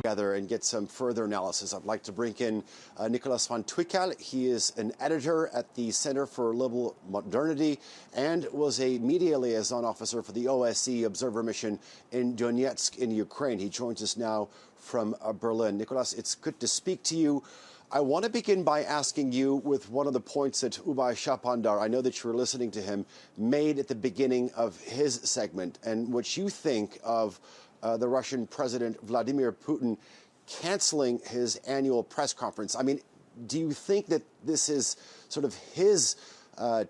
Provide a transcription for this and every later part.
together and get some further analysis. I'd like to bring in Nikolaus von Twickel. He is an editor at the Center for Liberal Modernity and was a media liaison officer for the OSCE observer mission in Donetsk in Ukraine. He joins us now from Berlin. Nikolaus, it's good to speak to you. I want to begin by asking you with one of the points that Ubay Shapandar, I know that you were listening to him, made at the beginning of his segment, and what you think of the Russian President Vladimir Putin canceling his annual press conference. I mean, do you think that this is sort of his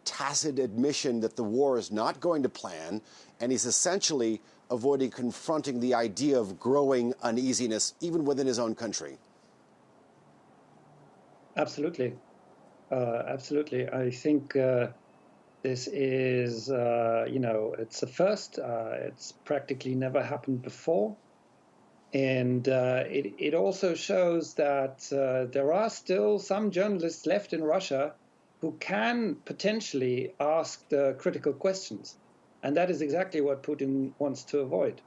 tacit admission that the war is not going to plan, and he's essentially avoiding confronting the idea of growing uneasiness even within his own country? Absolutely. Absolutely. I think this is, it's a first. It's practically never happened before. And it also shows that there are still some journalists left in Russia who can potentially ask the critical questions. And that is exactly what Putin wants to avoid.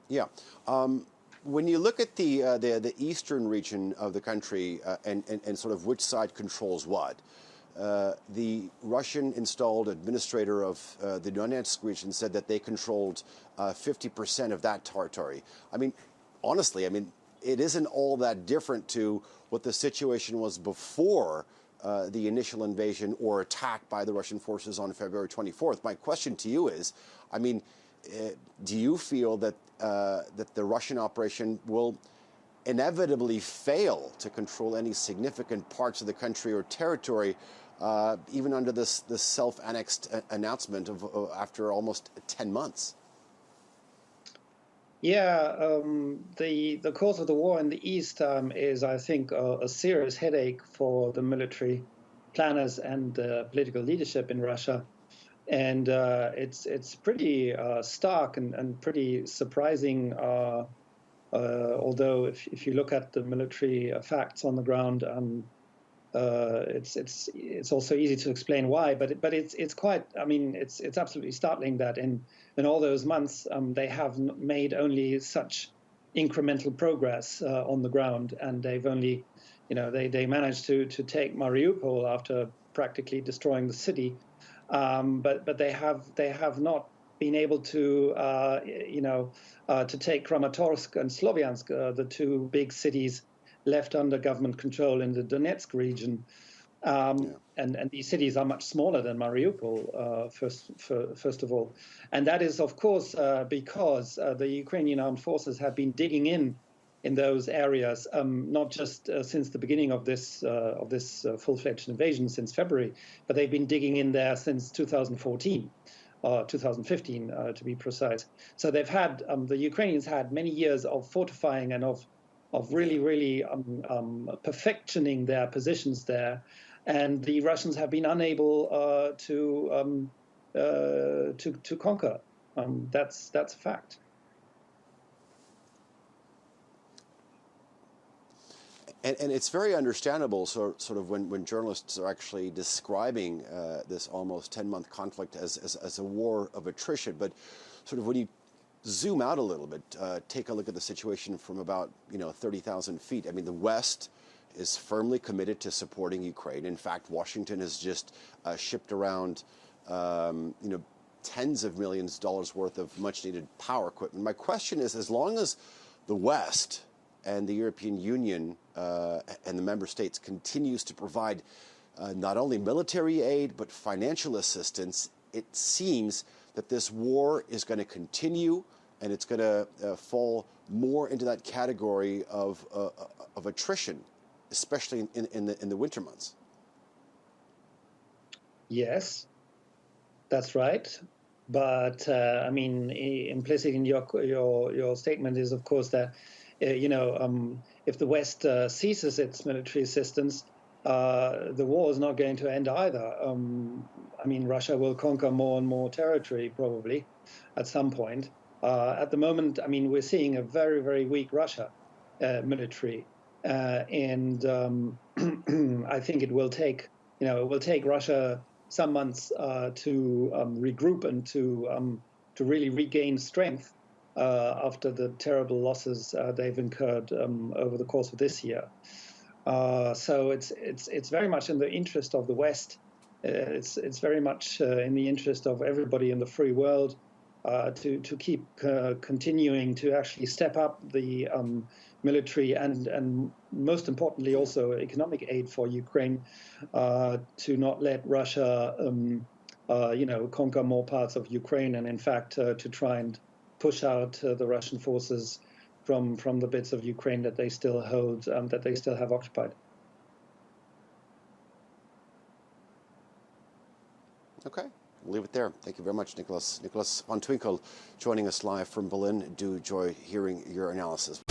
Yeah. When you look at the eastern region of the country and sort of which side controls what, the Russian-installed administrator of the Donetsk region said that they controlled 50% of that territory. I mean, honestly, it isn't all that different to what the situation was before the initial invasion or attack by the Russian forces on February 24th. My question to you is, do you feel that that the Russian operation will inevitably fail to control any significant parts of the country or territory, even under this self-annexed announcement of after almost 10 months? Yeah, the course of the war in the East is, I think, a serious headache for the military planners and political leadership in Russia. And it's pretty stark and pretty surprising, although if you look at the military facts on the ground, it's also easy to explain why. But it's quite, it's absolutely startling that in all those months they have made only such incremental progress on the ground, and they've only, they managed to take Mariupol after practically destroying the city. But they have not been able to to take Kramatorsk and Slovyansk, the two big cities left under government control in the Donetsk region. And these cities are much smaller than Mariupol, first of all. And that is, of course, because the Ukrainian armed forces have been digging in those areas, not just since the beginning of this full-fledged invasion since February, but they've been digging in there since 2014, 2015 to be precise. So they've had the Ukrainians had many years of fortifying and of really perfectioning their positions there, and the Russians have been unable to conquer. That's a fact. And it's very understandable, sort of when journalists are actually describing this almost 10-month conflict as a war of attrition. But sort of when you zoom out a little bit, take a look at the situation from about 30,000 feet. The West is firmly committed to supporting Ukraine. In fact, Washington has just shipped around tens of millions of dollars worth of much-needed power equipment. My question is, as long as the West and the European Union and the member states continues to provide not only military aid but financial assistance, it seems that this war is going to continue, and it's going to fall more into that category of attrition, especially in the winter months. Yes, that's right. But implicit in your statement is, of course, that if the West ceases its military assistance, the war is not going to end either. Russia will conquer more and more territory probably at some point. At the moment, we're seeing a very, very weak Russia military, and I think it will take Russia some months to regroup and to to really regain strength after the terrible losses they've incurred over the course of this year. So it's very much in the interest of the West. It's very much in the interest of everybody in the free world to keep continuing to actually step up the military and most importantly also economic aid for Ukraine, to not let Russia conquer more parts of Ukraine, and in fact to try and push out the Russian forces from the bits of Ukraine that they still hold, that they still have occupied. Okay, we'll leave it there. Thank you very much, Nikolaus. Nikolaus von Twickel joining us live from Berlin. Do enjoy hearing your analysis.